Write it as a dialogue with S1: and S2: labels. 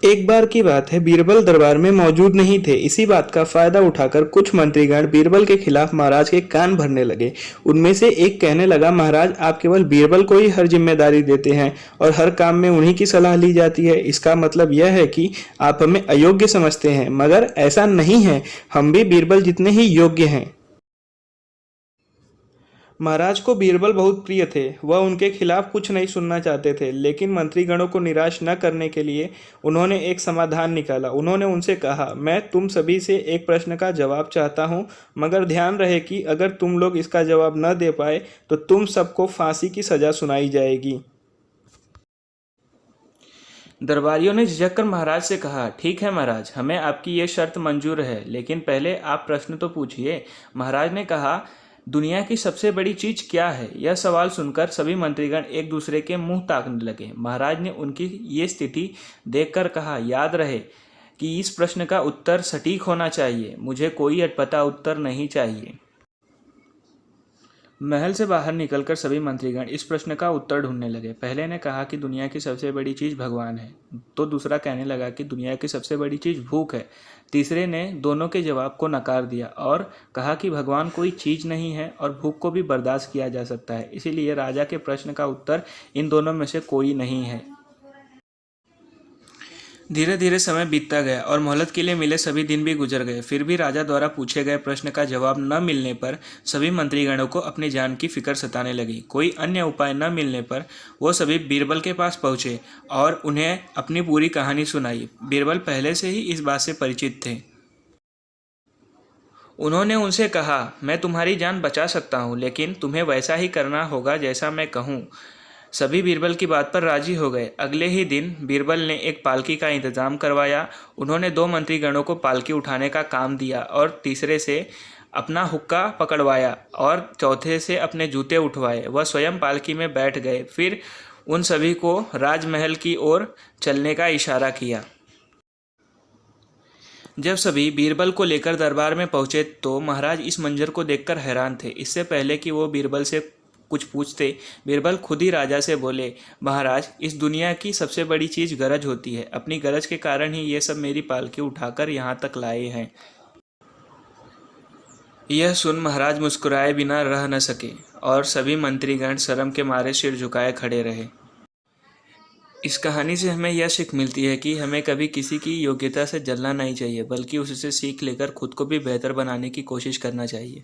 S1: एक बार की बात है, बीरबल दरबार में मौजूद नहीं थे। इसी बात का फायदा उठाकर कुछ मंत्रीगण बीरबल के खिलाफ महाराज के कान भरने लगे। उनमें से एक कहने लगा, महाराज आप केवल बीरबल को ही हर जिम्मेदारी देते हैं और हर काम में उन्हीं की सलाह ली जाती है। इसका मतलब यह है कि आप हमें अयोग्य समझते हैं, मगर ऐसा नहीं है। हम भी बीरबल जितने ही योग्य हैं। महाराज को बीरबल बहुत प्रिय थे। वह उनके खिलाफ कुछ नहीं सुनना चाहते थे, लेकिन मंत्रीगणों को निराश न करने के लिए उन्होंने एक समाधान निकाला। उन्होंने उनसे कहा, मैं तुम सभी से एक प्रश्न का जवाब चाहता हूँ, मगर ध्यान रहे कि अगर तुम लोग इसका जवाब न दे पाए तो तुम सबको फांसी की सजा सुनाई जाएगी।
S2: दरबारियों ने झिझक कर महाराज से कहा, ठीक है महाराज, हमें आपकी ये शर्त मंजूर है, लेकिन पहले आप प्रश्न तो पूछिए। महाराज ने कहा, दुनिया की सबसे बड़ी चीज क्या है? यह सवाल सुनकर सभी मंत्रीगण एक दूसरे के मुंह ताकने लगे। महाराज ने उनकी ये स्थिति देखकर कहा, याद रहे कि इस प्रश्न का उत्तर सटीक होना चाहिए। मुझे कोई अटपटा उत्तर नहीं चाहिए। महल से बाहर निकलकर सभी मंत्रीगण इस प्रश्न का उत्तर ढूंढने लगे। पहले ने कहा कि दुनिया की सबसे बड़ी चीज़ भगवान है, तो दूसरा कहने लगा कि दुनिया की सबसे बड़ी चीज़ भूख है। तीसरे ने दोनों के जवाब को नकार दिया और कहा कि भगवान कोई चीज़ नहीं है और भूख को भी बर्दाश्त किया जा सकता है। इसीलिए राजा के प्रश्न का उत्तर इन दोनों में से कोई नहीं है। धीरे धीरे समय बीतता गया और मोहलत के लिए मिले सभी दिन भी गुजर गए। फिर भी राजा द्वारा पूछे गए प्रश्न का जवाब न मिलने पर सभी मंत्रीगणों को अपनी जान की फिक्र सताने लगी। कोई अन्य उपाय न मिलने पर वो सभी बीरबल के पास पहुंचे और उन्हें अपनी पूरी कहानी सुनाई। बीरबल पहले से ही इस बात से परिचित थे। उन्होंने उनसे कहा, मैं तुम्हारी जान बचा सकता हूँ, लेकिन तुम्हें वैसा ही करना होगा जैसा मैं कहूँ। सभी बीरबल की बात पर राजी हो गए। अगले ही दिन बीरबल ने एक पालकी का इंतजाम करवाया। उन्होंने दो मंत्रीगणों को पालकी उठाने का काम दिया और तीसरे से अपना हुक्का पकड़वाया और चौथे से अपने जूते उठवाए। वह स्वयं पालकी में बैठ गए। फिर उन सभी को राजमहल की ओर चलने का इशारा किया। जब सभी बीरबल को लेकर दरबार में पहुंचे तो महाराज इस मंजर को देखकर हैरान थे। इससे पहले कि वो बीरबल से कुछ पूछते, बीरबल खुद ही राजा से बोले, महाराज इस दुनिया की सबसे बड़ी चीज़ गरज होती है। अपनी गरज के कारण ही ये सब मेरी पालकी उठाकर यहाँ तक लाए हैं। यह सुन महाराज मुस्कुराए बिना रह न सके और सभी मंत्रीगण शर्म के मारे सिर झुकाए खड़े रहे। इस कहानी से हमें यह सीख मिलती है कि हमें कभी किसी की योग्यता से जलना नहीं चाहिए, बल्कि उससे सीख लेकर खुद को भी बेहतर बनाने की कोशिश करना चाहिए।